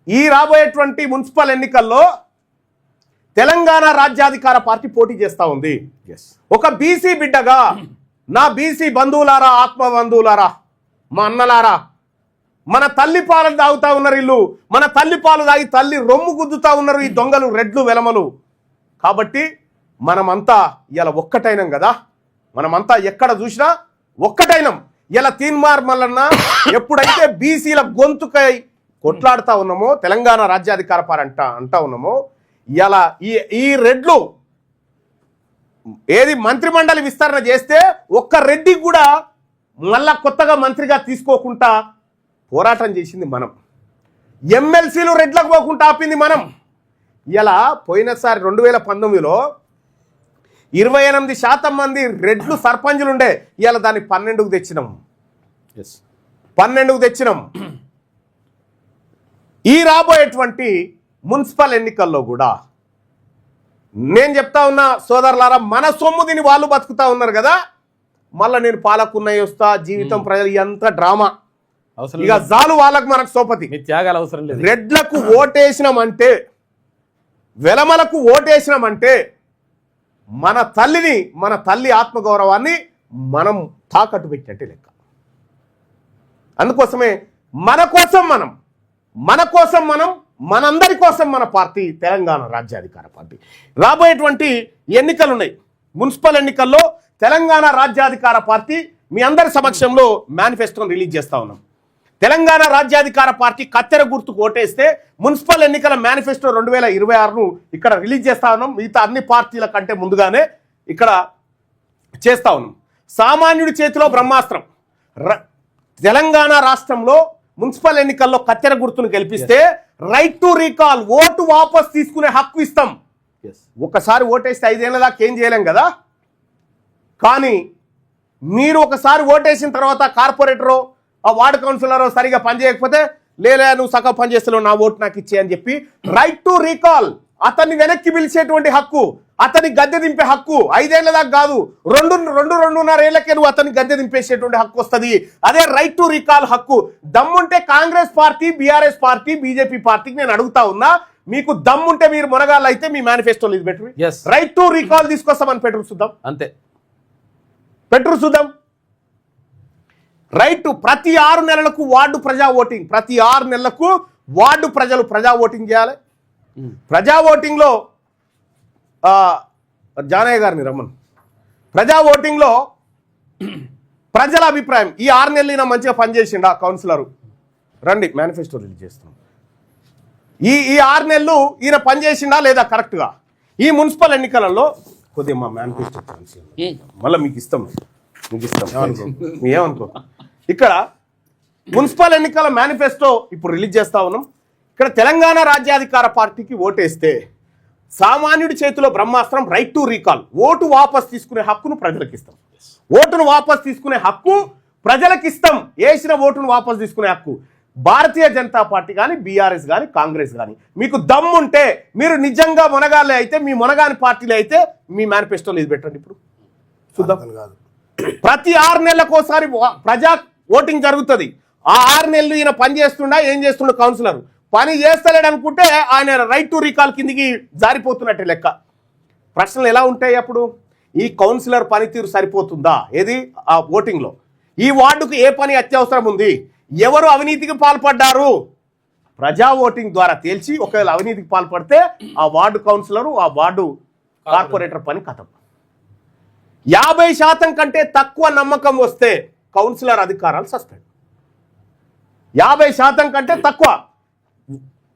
ఈ రాబోయేటువంటి మున్సిపల్ ఎన్నికల్లో తెలంగాణ రాజ్యాధికార పార్టీ పోటీ చేస్తూ ఉంది. ఒక బీసీ బిడ్డగా నా బీసీ బంధువులారా, ఆత్మ బంధువులారా, మా అన్నలారా, మన తల్లి పాలు తాగుతా ఉన్నారు వీళ్ళు, మన తల్లి పాలు తాగి తల్లి రొమ్ము గుద్దుతా ఉన్నారు ఈ దొంగలు, రెడ్లు, వెలమలు. కాబట్టి మనమంతా ఇలా ఒక్కటైనం కదా, మనమంతా ఎక్కడ చూసినా ఒక్కటైనం. ఇలా తీన్మార్ మల్లన్న ఎప్పుడైతే బీసీల గొంతుకై కొట్లాడుతూ ఉన్నామో, తెలంగాణ రాజ్యాధికార పార్టీ అంటా ఉన్నామో, ఇలా ఈ రెడ్లు ఏది మంత్రిమండలి విస్తరణ చేస్తే ఒక్క రెడ్డికి కూడా మళ్ళా కొత్తగా మంత్రిగా తీసుకోకుండా పోరాటం చేసింది మనం. ఎమ్మెల్సీలు రెడ్లకు పోకుండా ఆపింది మనం. ఇలా పోయినసారి 2019లో 28% మంది రెడ్లు సర్పంచులు ఉండే, ఇలా దాన్ని 12కు తెచ్చినాం. 12కు తెచ్చినాం. ఈ రాబోయేటువంటి మున్సిపల్ ఎన్నికల్లో కూడా నేను చెప్తా ఉన్నా సోదరులారా, మన సొమ్ము దీని వాళ్ళు బతుకుతా ఉన్నారు కదా, మళ్ళీ నేను పాలకున్నయ్య వస్తా, జీవితం ప్రజలు ఎంత డ్రామా, ఇక జాలు వాళ్ళకు మనకు సోపతి. త్యాగాలు అవసరం లేదు. రెడ్లకు ఓటేసినామంటే, వెలమలకు ఓటేసినామంటే మన తల్లిని, మన తల్లి ఆత్మగౌరవాన్ని మనం తాకట్టు పెట్టినట్టే లెక్క. అందుకోసమే మన కోసం మనం మనందరి కోసం మన పార్టీ తెలంగాణ రాజ్యాధికార పార్టీ. రాబోయేటువంటి ఎన్నికలు ఉన్నాయి, మున్సిపల్ ఎన్నికల్లో తెలంగాణ రాజ్యాధికార పార్టీ మీ అందరి సమక్షంలో మేనిఫెస్టోని రిలీజ్ చేస్తా ఉన్నాం. తెలంగాణ రాజ్యాధికార పార్టీ కత్తెర గుర్తుకు ఓటేస్తే మున్సిపల్ ఎన్నికల మేనిఫెస్టో 2026ను ఇక్కడ రిలీజ్ చేస్తా ఉన్నాం. మిగతా అన్ని పార్టీల కంటే ముందుగానే ఇక్కడ చేస్తా ఉన్నాం. సామాన్యుడి చేతిలో బ్రహ్మాస్త్రం. తెలంగాణ రాష్ట్రంలో మున్సిపల్ ఎన్నికల్లో కత్తెర గుర్తును గెలిపిస్తే రైట్ టు రీకాల్, ఓటు వాపస్ తీసుకునే హక్కు ఇస్తాం. ఒకసారి ఓటేస్తే 5 ఏళ్ల దాకా ఏం చేయలేం కదా. కానీ మీరు ఒకసారి ఓటేసిన తర్వాత కార్పొరేటరో ఆ వార్డు కౌన్సిలరో సరిగా పనిచేయకపోతే, లేదా నువ్వు సగం పనిచేస్తున్నావు, నా ఓటు నాకు ఇచ్చే అని చెప్పి రైట్ టు రీకాల్, అతన్ని వెనక్కి పిలిచేటువంటి హక్కు, అతని గద్దె దింపే హక్కు 5 ఏళ్ల దాకా కాదు, 2.5 ఏళ్లకే నువ్వు అతన్ని గద్దె దింపేసేటువంటి హక్కు వస్తుంది. అదే రైట్ టు రీకాల్ హక్కు. దమ్ముంటే Congress party, BRS party, BJP పార్టీకి నేను అడుగుతా ఉన్నా, మీకు దమ్ముంటే మీరు మునగాళ్ళు అయితే మీ మేనిఫెస్టోలో ఇది పెట్టు, రైట్ టు రీకాల్ తీసుకొస్తామని పెట్టరు చూద్దాం. అంతే, పెట్టరు చూద్దాం. రైట్ ప్రతి 6 నెలలకు వార్డు ప్రజా ఓటింగ్, ప్రతి 6 నెలలకు వార్డు ప్రజలు ప్రజా ఓటింగ్ చేయాలి. ప్రజా ఓటింగ్లో జానయ్య గారిని రమ్మను. ప్రజా ఓటింగ్లో ప్రజల అభిప్రాయం, ఈ 6 నెలలు ఈయన మంచిగా పనిచేసిండా కౌన్సిలరు, రండి మేనిఫెస్టో రిలీజ్ చేస్తున్నాం. ఈ 6 నెలలు ఈయన పనిచేసిండా లేదా కరెక్ట్గా. ఈ మున్సిపల్ ఎన్నికలలో కొద్దిగా మా మేనిఫెస్టో మళ్ళీ మీకు ఇస్తాం ఏమనుకో. ఇక్కడ మున్సిపల్ ఎన్నికల మేనిఫెస్టో ఇప్పుడు రిలీజ్ చేస్తా ఉన్నాం. ఇక్కడ తెలంగాణ రాజ్యాధికార పార్టీకి ఓటేస్తే సామాన్యుడి చేతిలో బ్రహ్మాస్త్రం, రైట్ టు రీకాల్, ఓటు వాపస్ తీసుకునే హక్కును ప్రజలకు ఇస్తాం. ఓటును వాపస్ తీసుకునే హక్కు ప్రజలకు ఇస్తాం. వేసిన ఓటును వాపస్ తీసుకునే హక్కు భారతీయ జనతా పార్టీ కానీ, బీఆర్ఎస్ కానీ, కాంగ్రెస్ కానీ, మీకు దమ్ముంటే, మీరు నిజంగా మునగాలే అయితే, మీ మునగాని పార్టీలు అయితే మీ మేనిఫెస్టోలో ఇది పెట్టండి. ఇప్పుడు చూద్దాం. ప్రతి 6 నెలలకు ఒకసారి ప్రజా ఓటింగ్ జరుగుతుంది. ఆ 6 నెలలు ఈయన పని చేస్తుండా, ఏం చేస్తుండ కౌన్సిలర్ పని చేస్తలేడు అనుకుంటే ఆయన రైట్ టు రీకాల్ కిందికి జారిపోతున్నట్టే లెక్క. ప్రశ్నలు ఎలా ఉంటాయి అప్పుడు? ఈ కౌన్సిలర్ పనితీరు సరిపోతుందా ఏది ఆ ఓటింగ్లో? ఈ వార్డుకు ఏ పని అత్యవసరం ఉంది, ఎవరు అవినీతికి పాల్పడ్డారు, ప్రజా ఓటింగ్ ద్వారా తేల్చి ఒకవేళ అవినీతికి పాల్పడితే ఆ వార్డు కౌన్సిలరు, ఆ వార్డు కార్పొరేటర్ పని కథం. 50% కంటే తక్కువ నమ్మకం వస్తే కౌన్సిలర్ అధికారాలు సస్పెండ్. 50% కంటే తక్కువ.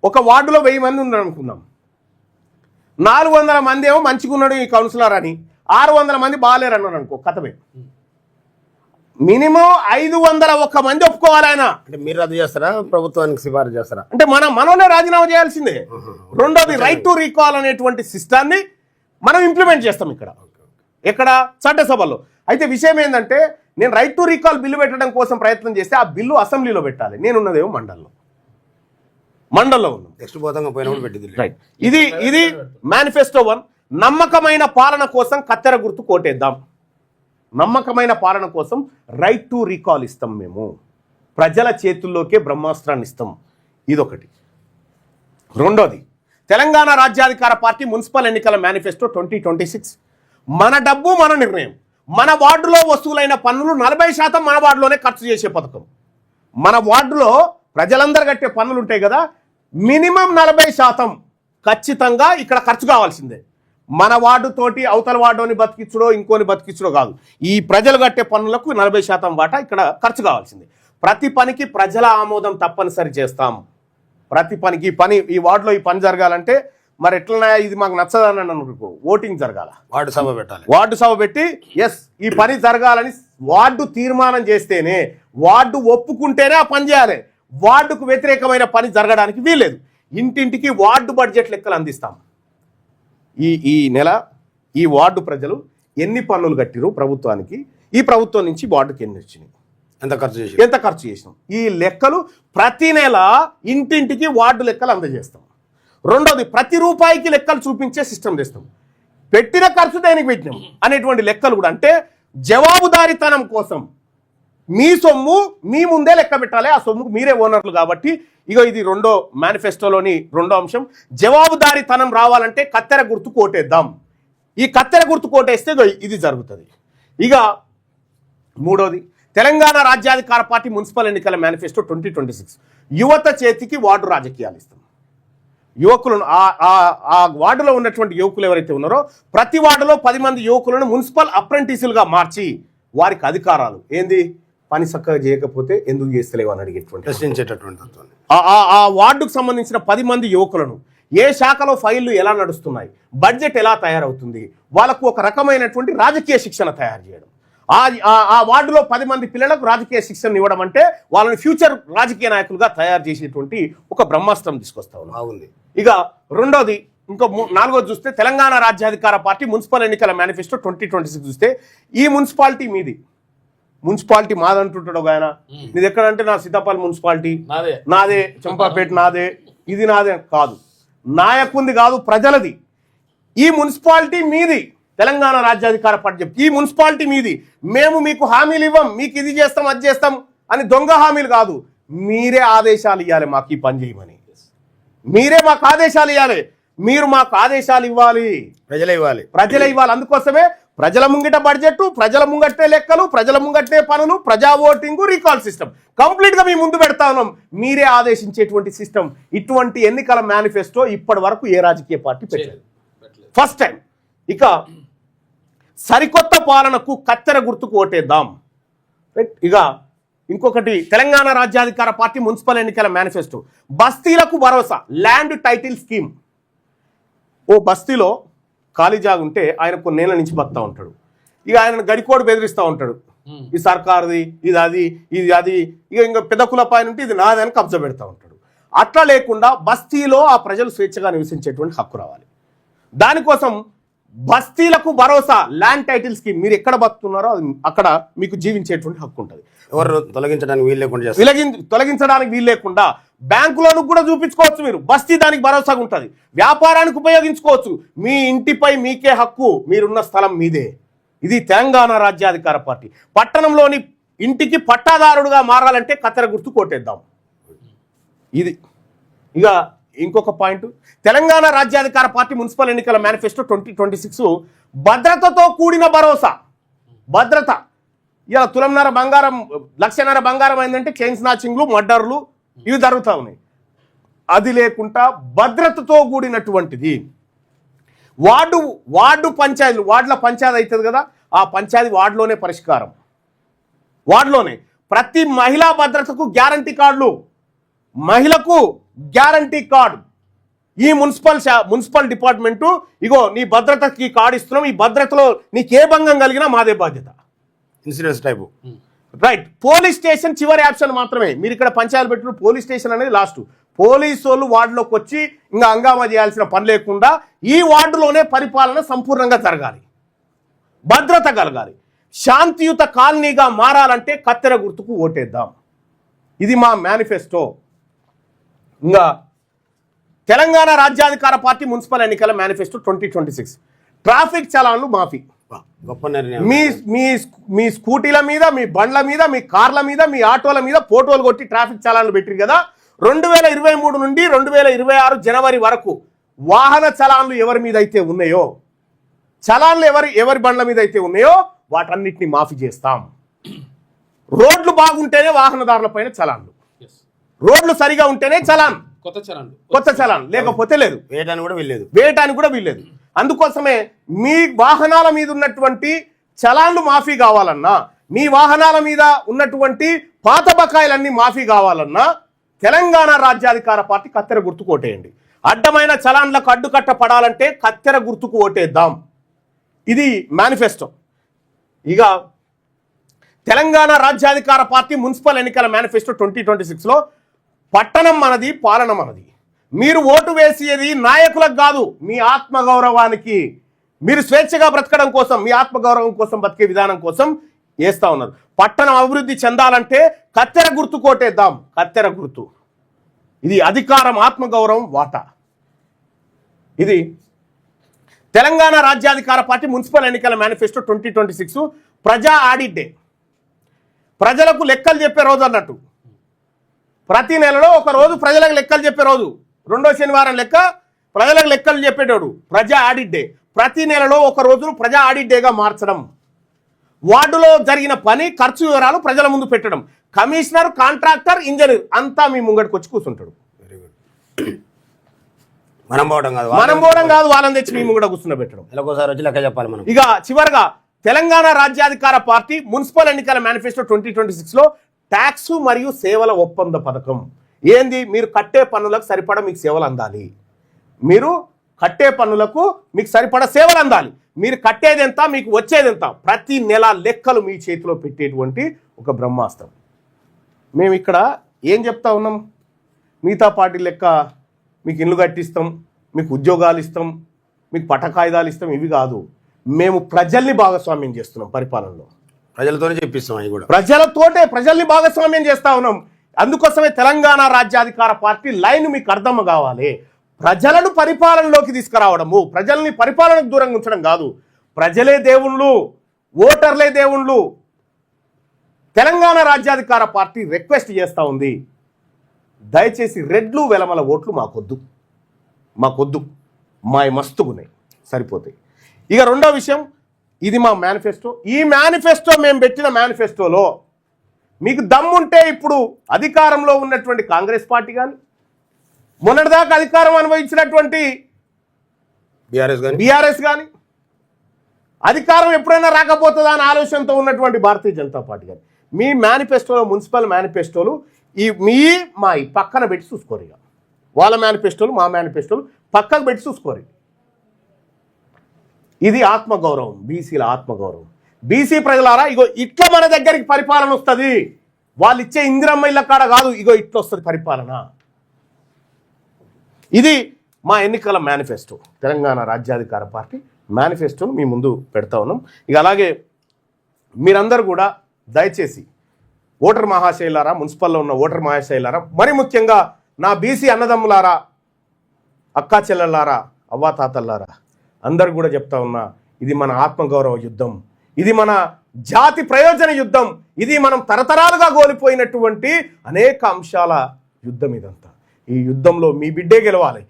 ఒక వార్డులో 1000 మంది ఉన్నారు అనుకుందాం, 400 మంది ఏమో మంచిగా ఉన్నాడు ఈ కౌన్సిలర్ అని, 600 మంది బాగాలేరు అన్నాడు అనుకో, కథమే. మినిమం 501 మంది ఒప్పుకోవాలి ఆయన. అంటే మీరు రద్దు చేస్తారా, ప్రభుత్వానికి సిఫారసు చేస్తారా? అంటే మనోనే రాజీనామా చేయాల్సిందే. రెండోది రైట్ టు రీకాల్ అనేటువంటి సిస్టాన్ని మనం ఇంప్లిమెంట్ చేస్తాం ఎక్కడ చట్టసభలో. అయితే విషయం ఏంటంటే, నేను రైట్ టు రీకాల్ బిల్లు పెట్టడం కోసం ప్రయత్నం చేస్తే ఆ బిల్లు అసెంబ్లీలో పెట్టాలి. నేనున్నదేమో మండల్లో ఉన్నాం. నెక్స్ట్ పోతాం పోయినప్పుడు పెట్టింది. రైట్, ఇది మేనిఫెస్టో 1. నమ్మకమైన పాలన కోసం కత్తెర గుర్తు కోటేద్దాం. నమ్మకమైన పాలన కోసం రైట్ టు రీకాల్ ఇస్తాం. మేము ప్రజల చేతుల్లోకే బ్రహ్మాస్త్రాన్ని ఇస్తాం. ఇదొకటి. రెండోది, తెలంగాణ రాజ్యాధికార పార్టీ మున్సిపల్ ఎన్నికల మేనిఫెస్టో 2026. మన డబ్బు మన నిర్ణయం. మన వార్డులో వసూలైన పన్నులు 40% మన వార్డులోనే ఖర్చు చేసే పథకం. మన వార్డులో ప్రజలందరూ కట్టే పన్నులు ఉంటాయి కదా, మినిమం 40% ఖచ్చితంగా ఇక్కడ ఖర్చు కావాల్సిందే. మన వార్డు తోటి అవతల వార్డుని బతికించడో ఇంకోని బతికించడో కాదు, ఈ ప్రజలు కట్టే పన్నులకు 40% వాటా ఇక్కడ ఖర్చు కావాల్సిందే. ప్రతి పనికి ప్రజల ఆమోదం తప్పనిసరి చేస్తాం. ప్రతి పనికి ఈ వార్డులో ఈ పని జరగాలంటే మరి ఎట్లన్నా ఇది మాకు నచ్చదని అనుకో, ఓటింగ్ జరగాల, వార్డు సభ పెట్టి ఎస్ ఈ పని జరగాలని వార్డు తీర్మానం చేస్తేనే, వార్డు ఒప్పుకుంటేనే ఆ పని చేయాలి. వార్డుకు వ్యతిరేకమైన పని జరగడానికి వీల్లేదు. ఇంటింటికి వార్డు బడ్జెట్ లెక్కలు అందిస్తాం. ఈ నెల ఈ వార్డు ప్రజలు ఎన్ని పన్నులు కట్టిరు ప్రభుత్వానికి, ఈ ప్రభుత్వం నుంచి వార్డుకి ఎన్ని వచ్చినాయి, ఎంత ఖర్చు చేసినాం, ఈ లెక్కలు ప్రతి నెల ఇంటింటికి వార్డు లెక్కలు అందజేస్తాం. రెండోది, ప్రతి రూపాయికి లెక్కలు చూపించే సిస్టమ్ చేస్తాం. పెట్టిన ఖర్చు దేనికి పెట్టినాం అనేటువంటి లెక్కలు కూడా, అంటే జవాబుదారీతనం కోసం మీ సొమ్ము మీ ముందే లెక్క పెట్టాలి. ఆ సొమ్ముకు మీరే ఓనర్లు కాబట్టి ఇది రెండో మేనిఫెస్టోలోని రెండో అంశం. జవాబుదారీతనం రావాలంటే కత్తెర గుర్తు కోటేద్దాం. ఈ కత్తెర గుర్తు కోటేస్తే ఇది జరుగుతుంది. మూడోది, తెలంగాణ రాజ్యాధికార పార్టీ మున్సిపల్ ఎన్నికల మేనిఫెస్టో 2026. యువత చేతికి వార్డు రాజకీయాలు ఇస్తాం. యువకులను ఆ వార్డులో ఉన్నటువంటి యువకులు ఎవరైతే ఉన్నారో ప్రతి వార్డులో 10 మంది యువకులను మున్సిపల్ అప్రెంటిసులుగా మార్చి వారికి అధికారాలు ఏంది, పని చక్కగా చేయకపోతే ఎందుకు చేస్తలేవు అని అడిగేటువంటి ఆ వార్డుకు సంబంధించిన 10 మంది యువకులను ఏ శాఖలో ఫైళ్లు ఎలా నడుస్తున్నాయి, బడ్జెట్ ఎలా తయారవుతుంది, వాళ్ళకు ఒక రకమైనటువంటి రాజకీయ శిక్షణ తయారు చేయడం. ఆ వార్డులో 10 మంది పిల్లలకు రాజకీయ శిక్షణ ఇవ్వడం అంటే వాళ్ళని ఫ్యూచర్ రాజకీయ నాయకులుగా తయారు చేసేటువంటి ఒక బ్రహ్మాస్త్రం తీసుకొస్తా ఉంది. రెండోది, నాలుగోది చూస్తే తెలంగాణ రాజ్యాధికార పార్టీ మున్సిపల్ ఎన్నికల మేనిఫెస్టో 2026 చూస్తే ఈ మున్సిపాలిటీ మీది, మున్సిపాలిటీ మాదంటుంటాడు ఒక ఆయన, నీది ఎక్కడంటే నా సీతాపల్లి మున్సిపాలిటీ నాదే, చంపాపేట నాదే, ఇది నాదే కాదు, నాయకుంది కాదు, ప్రజలది. ఈ మున్సిపాలిటీ మీది, తెలంగాణ రాజ్యాధికార పార్టీ చెప్తే ఈ మున్సిపాలిటీ మీది, మేము మీకు హామీలు ఇవ్వం, మీకు ఇది చేస్తాం అది చేస్తాం అని దొంగ హామీలు కాదు, మీరే ఆదేశాలు ఇవ్వాలి, మాకు ఈ పని చేయమని మీరే మాకు ఆదేశాలు ఇవ్వాలి. మీరు మాకు ఆదేశాలు ఇవ్వాలి, ప్రజలే ఇవ్వాలి. అందుకోసమే ప్రజల ముంగిట బడ్జెట్, ప్రజల ముంగట్టే లెక్కలు, ప్రజల ముంగట్టే పనులు, ప్రజా ఓటింగు, రీకాల్ సిస్టమ్ కంప్లీట్ గా మీ ముందు పెడతా ఉన్నాం. మీరే ఆదేశించేటువంటి సిస్టమ్. ఇటువంటి ఎన్నికల మేనిఫెస్టో ఇప్పటి వరకు ఏ రాజకీయ పార్టీ పెట్టలేదు, ఫస్ట్ టైం. సరికొత్త పాలనకు కత్తెర గుర్తుకు ఓటేద్దాం. ఇంకొకటి, తెలంగాణ రాజ్యాధికార పార్టీ మున్సిపల్ ఎన్నికల మేనిఫెస్టో బస్తీలకు భరోసా, ల్యాండ్ టైటిల్ స్కీమ్. ఓ బస్తీలో ఖాళీ జాగా ఉంటే ఆయన కొన్నేళ్ల నుంచి బతుతా ఉంటాడు. ఆయన గడికోడు బెదిరిస్తూ ఉంటాడు, ఈ సర్కారుది, ఇది అది, ఇది అది, ఇంకా పెద్ద కుల పైన ఉంటే ఇది నాదని కబ్జా పెడతా ఉంటాడు. అట్లా లేకుండా బస్తీలో ఆ ప్రజలు స్వేచ్ఛగా నివసించేటువంటి హక్కు రావాలి. దానికోసం బస్తీలకు భరోసా, ల్యాండ్ టైటిల్ స్కీమ్. మీరు ఎక్కడ బతుకున్నారో అక్కడ మీకు జీవించేటువంటి హక్కు ఉంటుంది. ఎవరు తొలగించడానికి వీలు లేకుండా బ్యాంకులను కూడా చూపించుకోవచ్చు. మీరు బస్తీ దానికి భరోసాగా ఉంటుంది. వ్యాపారానికి ఉపయోగించుకోవచ్చు. మీ ఇంటిపై మీకే హక్కు, మీరున్న స్థలం మీదే. ఇది తెలంగాణ రాజ్యాధికార పార్టీ. పట్టణంలోని ఇంటికి పట్టాదారుడుగా మారాలంటే కత్తెర గుర్తు కోటేద్దాం. ఇది ఇంకొక పాయింట్, తెలంగాణ రాజ్యాధికార పార్టీ మున్సిపల్ ఎన్నికల మేనిఫెస్టో 2026 భద్రతతో కూడిన భరోసా. భద్రత, తులంన్నర బంగారం, 1,00,000 బంగారం అయిందంటే చైన్ స్నాచింగ్లు, మర్డర్లు ఇవి జరుగుతూ ఉన్నాయి. అది లేకుండా భద్రతతో కూడినటువంటిది. వార్డు పంచాయతీలు, వార్డుల పంచాయతీ అవుతుంది కదా, ఆ పంచాయతీ వార్డులోనే పరిష్కారం. వార్డులోనే ప్రతి మహిళా భద్రతకు గ్యారంటీ కార్డులు, మహిళకు గ్యారంటీ కార్డు. ఈ మున్సిపల్ డిపార్ట్మెంటు నీ భద్రతకి కార్డు ఇస్తున్నాం, ఈ భద్రతలో నీకే భంగం కలిగినా మాదే బాధ్యత. Insurance type, right. Police station చివరి ఆప్షన్ మాత్రమే. మీరు ఇక్కడ పంచాయతీ పెట్టిన పోలీస్ స్టేషన్ అనేది లాస్ట్. పోలీసు వాళ్ళు వార్డులోకి వచ్చి ఇంకా హంగామా చేయాల్సిన పని లేకుండా ఈ వార్డులోనే పరిపాలన సంపూర్ణంగా జరగాలి, భద్రత కలగాలి. శాంతియుత కాలనీగా మారాలంటే కత్తెర గుర్తుకు ఓటేద్దాం. ఇది మా మేనిఫెస్టో. తెలంగాణ రాజ్యాధికార పార్టీ మున్సిపల్ ఎన్నికల మేనిఫెస్టో 2026 ట్రాఫిక్ చలాన్లు మాఫీ. మీ స్కూటీల మీద, మీ బండ్ల మీద, మీ కార్ల మీద, మీ ఆటోల మీద ఫోటోలు కొట్టి ట్రాఫిక్ చలాన్లు పెట్టిరు కదా, 2023 నుండి 2026 జనవరి వరకు వాహన చలాన్లు ఎవరి మీద అయితే ఉన్నాయో, చలాన్లు ఎవరి బండ్ల మీద అయితే ఉన్నాయో వాటన్నిటిని మాఫీ చేస్తాం. రోడ్లు బాగుంటేనే వాహనదారుల పైన చలాన్లు, రోడ్లు సరిగా ఉంటేనే చలాన్, కొత్త చలాన్, లేకపోతే లేదు, వేయటానికి కూడా వీల్లేదు. అందుకోసమే మీ వాహనాల మీద ఉన్నటువంటి చలాన్లు మాఫీ కావాలన్నా, మీ వాహనాల మీద ఉన్నటువంటి పాత బకాయిలన్నీ మాఫీ కావాలన్నా తెలంగాణ రాజ్యాధికార పార్టీ కత్తెర గుర్తుకు ఓటేయండి. అడ్డమైన చలాన్లకు అడ్డుకట్ట పడాలంటే కత్తెర గుర్తుకు ఓటేద్దాం. ఇది మేనిఫెస్టో. ఇక తెలంగాణ రాజ్యాధికార పార్టీ మున్సిపల్ ఎన్నికల మేనిఫెస్టో 2026లో పట్టణం మనది, పాలన మనది. మీరు ఓటు వేసేది నాయకులకు కాదు, మీ ఆత్మగౌరవానికి, మీరు స్వేచ్ఛగా బ్రతకడం కోసం, మీ ఆత్మగౌరవం కోసం, బతికే విధానం కోసం వేస్తా ఉన్నారు. పట్టణం అభివృద్ధి చెందాలంటే కత్తెర గుర్తు కోటేద్దాం. కత్తెర గుర్తు ఇది అధికారం, ఆత్మగౌరవం, వాటా. ఇది తెలంగాణ రాజ్యాధికార పార్టీ మున్సిపల్ ఎన్నికల మేనిఫెస్టో 2026 ప్రజా ఆడిట్ డే. ప్రజలకు లెక్కలు చెప్పే రోజు అన్నట్టు. ప్రతి నెలలో ఒక రోజు ప్రజలకు లెక్కలు చెప్పే రోజు, రెండో శనివారం లెక్క ప్రజలకు లెక్కలు చెప్పేటోడు ప్రజా ఆడిట్ డే. ప్రతి నెలలో ఒక రోజును ప్రజా ఆడిట్ డేగా మార్చడం. వార్డులో జరిగిన పని, ఖర్చు వివరాలు ప్రజల ముందు పెట్టడం. కమిషనర్, కాంట్రాక్టర్, ఇంజనీర్ అంతా మీ ముంగడికి వచ్చి కూర్చుంటాడు. Very good. మనం పోవడం కాదు, వాళ్ళని తెచ్చి మీ ముంగడ కూర్చున్న పెట్టడం. ఒకసారి వచ్చి లెక్క చెప్పాలి మనం. ఇక చివరిగా తెలంగాణ రాజ్యాధికార పార్టీ మున్సిపల్ ఎన్నికల మేనిఫెస్టో 2026లో ట్యాక్స్ మరియు సేవల ఒప్పంద పథకం. ఏంది? మీరు కట్టే పన్నులకు సరిపడా మీకు సేవలు అందాలి. మీరు కట్టే పన్నులకు మీకు సరిపడా సేవలు అందాలి. మీరు కట్టేది ఎంత, మీకు వచ్చేది ఎంత, ప్రతి నెల లెక్కలు మీ చేతిలో పెట్టేటువంటి ఒక బ్రహ్మాస్త్రం. మేము ఇక్కడ ఏం చెప్తా ఉన్నాం? మిగతా పార్టీ లెక్క మీకు ఇల్లు కట్టిస్తాం, మీకు ఉద్యోగాలు ఇస్తాం, మీకు పట్టకాయిదాలు ఇస్తాం, ఇవి కాదు. మేము ప్రజల్ని భాగస్వామ్యం చేస్తున్నాం పరిపాలనలో. ప్రజలతోనే చెప్పిస్తాం. అవి కూడా ప్రజల్ని భాగస్వామ్యం చేస్తా ఉన్నాం. అందుకోసమే తెలంగాణ రాజ్యాధికార పార్టీ లైన్ మీకు అర్థం కావాలి. ప్రజలను పరిపాలనలోకి తీసుకురావడము, ప్రజల్ని పరిపాలనకు దూరంగా ఉంచడం కాదు. ప్రజలే దేవుళ్ళు, ఓటర్లే దేవుళ్ళు. తెలంగాణ రాజ్యాధికార పార్టీ రిక్వెస్ట్ చేస్తూ ఉంది, దయచేసి రెడ్లు వెలమల ఓట్లు మాకొద్దు, మావి మస్తుగున్నాయి, సరిపోతాయి. ఇక రెండో విషయం, ఇది మా మేనిఫెస్టో. ఈ మేనిఫెస్టో మేము పెట్టిన మేనిఫెస్టోలో మీకు దమ్ముంటే ఇప్పుడు అధికారంలో ఉన్నటువంటి కాంగ్రెస్ పార్టీ కానీ, మొన్నటిదాకా అధికారం అనుభవించినటువంటి బీఆర్ఎస్ కానీ, అధికారం ఎప్పుడైనా రాకపోతుందా అని ఆలోచనతో ఉన్నటువంటి భారతీయ జనతా పార్టీ కానీ, మీ మేనిఫెస్టోలో, మున్సిపల్ మేనిఫెస్టోలు మా పక్కన పెట్టి చూసుకోరు. ఇక వాళ్ళ మేనిఫెస్టోలు, మా మేనిఫెస్టోలు పక్కకు పెట్టి చూసుకోరు. ఇది ఆత్మగౌరవం, బీసీల ఆత్మగౌరవం. బీసీ ప్రజలారా, ఇగో ఇట్లా మన దగ్గరికి పరిపాలన వస్తుంది. వాళ్ళు ఇచ్చే ఇందిరమ్మ ఇళ్ళ కాడ కాదు, ఇగో ఇట్లా వస్తుంది పరిపాలన. ఇది మా ఎన్నికల మేనిఫెస్టో. తెలంగాణ రాజ్యాధికార పార్టీ మేనిఫెస్టోను మీ ముందు పెడతా ఉన్నాం. ఇక అలాగే మీరందరూ కూడా దయచేసి ఓటర్ మహాశైలారా, మున్సిపల్లో ఉన్న ఓటర్ మహాశైలారా, మరి ముఖ్యంగా నా బీసీ అన్నదమ్ములారా, అక్కా చెల్లెల్లారా, అవ్వాతాతల్లారా, అందరు కూడా చెప్తా ఉన్నా, ఇది మన ఆత్మగౌరవ యుద్ధం, ఇది మన జాతి ప్రయోజన యుద్ధం, ఇది మనం తరతరాలుగా కోల్పోయినటువంటి అనేక అంశాల యుద్ధం ఇదంతా. ఈ యుద్ధంలో మీ బిడ్డే గెలవాలి.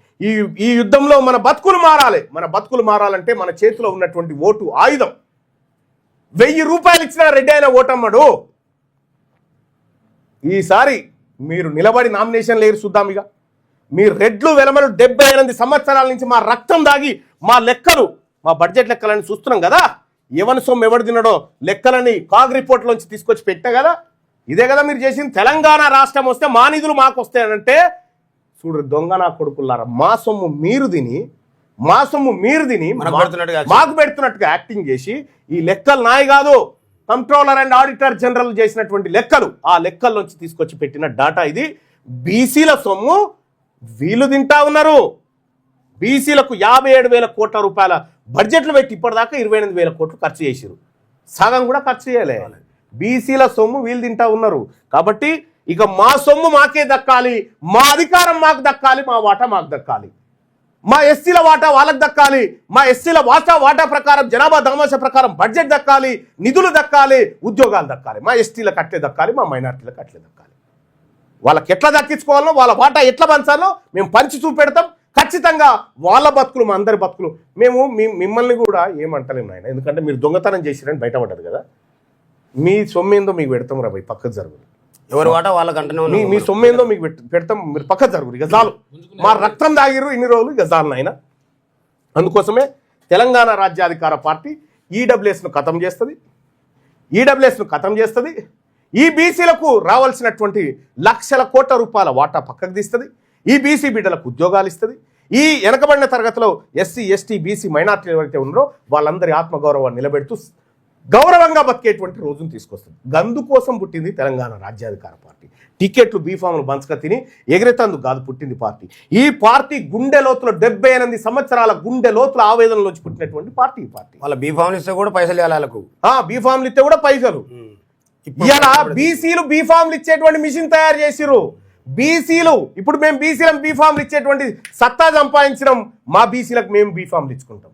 ఈ యుద్ధంలో మన బతుకులు మారాలి. మన బతుకులు మారాలంటే మన చేతిలో ఉన్నటువంటి ఓటు ఆయుధం. 1000 రూపాయలు ఇచ్చిన రెడ్డి అయిన ఓటమ్మడు. ఈసారి మీరు నిలబడి నామినేషన్ లేరు చూద్దాం. ఇక మీ రెడ్లు వెలమలు 78 సంవత్సరాల నుంచి మా రక్తం దాగి మా లెక్కలు, మా బడ్జెట్ లెక్కలని చూస్తున్నాం కదా. ఎవరి సొమ్ము ఎవడు తినడో లెక్కలని కాగ్ రిపోర్ట్లోంచి తీసుకొచ్చి పెట్టా కదా. ఇదే కదా మీరు చేసింది. తెలంగాణ రాష్ట్రం వస్తే మా నిధులు మాకు వస్తాయంటే, చూడు దొంగ నా కొడుకులారా, మా సొమ్ము మీరు తిని మాకు పెడుతున్నట్టుగా యాక్టింగ్ చేసి, ఈ లెక్కలు నాయి కాదు, కంట్రోలర్ అండ్ ఆడిటర్ జనరల్ చేసినటువంటి లెక్కలు, ఆ లెక్కల్లోంచి తీసుకొచ్చి పెట్టిన డాటా ఇది. బీసీల సొమ్ము వీళ్ళు తింటా ఉన్నారు. బీసీలకు 57,000 కోట్ల రూపాయల బడ్జెట్లు పెట్టి ఇప్పటిదాకా 28,000 కోట్లు ఖర్చు చేసారు. సగం కూడా ఖర్చు చేయలే. బీసీల సొమ్ము వీళ్ళు తింటా ఉన్నారు. కాబట్టి ఇక మా సొమ్ము మాకే దక్కాలి, మా అధికారం మాకు దక్కాలి, మా వాటా మాకు దక్కాలి, మా ఎస్సీల వాటా వాళ్ళకి దక్కాలి, మా ఎస్సీల వాటా ప్రకారం, జనాభా దామాషా ప్రకారం బడ్జెట్ దక్కాలి, నిధులు దక్కాలి, ఉద్యోగాలు దక్కాలి, మా ఎస్టీలకు అట్లే దక్కాలి, మా మైనార్టీలకు అట్లే దక్కాలి. వాళ్ళకి ఎట్లా దక్కించుకోవాలో, వాళ్ళ వాటా ఎట్లా పంచాలో మేము పంచి చూపెడతాం. ఖచ్చితంగా వాళ్ళ బతుకులు మా అందరి బతుకులు. మేము మిమ్మల్ని కూడా ఏమంటలేము నాయన, ఎందుకంటే మీరు దొంగతనం చేసిరని బయటపడ్డది కదా. మీ సొమ్మేందో మీకు పెడతాం రా భయ్, పక్కకు జరుగురు. ఎవరి వాట వాళ్ళకంటే మీ సొమ్మేందో మీకు పెడతాం, మీరు పక్కకు జరుగురు. ఇక చాలు, మా రక్తం దాగిరు ఇన్ని రోజులు, ఇక చాలు నాయన. అందుకోసమే తెలంగాణ రాజ్యాధికార పార్టీ ఈడబ్ల్యూఎస్ను ఖతం చేస్తుంది. ఈ బీసీలకు రావాల్సినటువంటి లక్షల కోట్ల రూపాయల వాటా పక్కకు తీస్తుంది. ఈ బీసీ బిడ్డలకు ఉద్యోగాలు ఇస్తుంది. ఈ వెనకబడిన తరగతిలో ఎస్సీ, ఎస్టీ, బీసీ, మైనార్టీలు ఎవరైతే ఉన్నారో వాళ్ళందరి ఆత్మగౌరవాన్ని నిలబెడుతూ గౌరవంగా బతికేటువంటి రోజును తీసుకొస్తుంది. గందు కోసం పుట్టింది తెలంగాణ రాజ్యాధికార పార్టీ. టికెట్లు బీఫామ్లు బంచక తిని ఎగిరేతందుకు కాదు పుట్టింది పార్టీ. ఈ పార్టీ గుండె లోతులో 78 సంవత్సరాల గుండె లోతుల ఆవేదనలోంచి పుట్టినటువంటి పార్టీ. వాళ్ళ బీఫామ్లు ఇస్తే కూడా పైసలు ఇవ్వాలి వాళ్ళకు. బీఫామ్లు ఇస్తే కూడా పైసలు. ఇలా బీసీలు బీఫామ్లు ఇచ్చేటువంటి మిషన్ తయారు చేసిరు. బీసీలు ఇప్పుడు మేము బీసీలకు బీఫామ్లు ఇచ్చేటువంటి సత్తా సంపాదించడం, మా బీసీలకు మేము బీఫామ్లు ఇచ్చుకుంటాం.